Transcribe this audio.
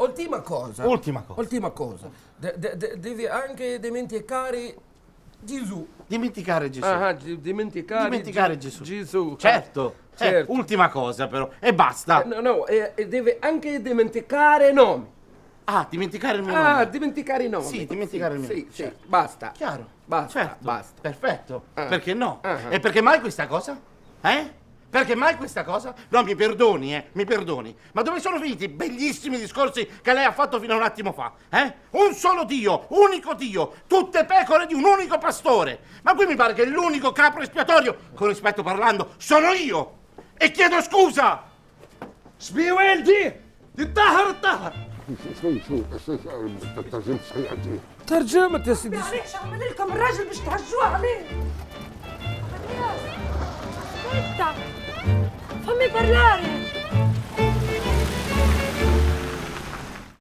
Ultima cosa. Ultima cosa. Devi anche dimenticare Gesù. Dimenticare Gesù. Dimenticare Gesù. Gesù. Certo. Certo. Ultima cosa però. E basta. No, devi anche dimenticare i nomi. Ah, dimenticare il mio nome. Dimenticare i nomi. Sì, dimenticare il mio nome. Sì, basta. Chiaro. Basta, Certo. basta. Perfetto. Ah. Perché no? Ah. E perché mai questa cosa? Perché mai questa cosa? No, mi perdoni, mi perdoni. Ma dove sono finiti i bellissimi discorsi che lei ha fatto fino a un attimo fa? Un solo Dio, unico Dio, tutte pecore di un unico pastore. Ma qui mi pare che l'unico capro espiatorio, con rispetto parlando, sono io. E chiedo scusa. سبيوالدي الطهر ترجمت يا سيدي. معليش اعمل لكم الراجل باش تهجوه عليه. Aspetta, fammi parlare.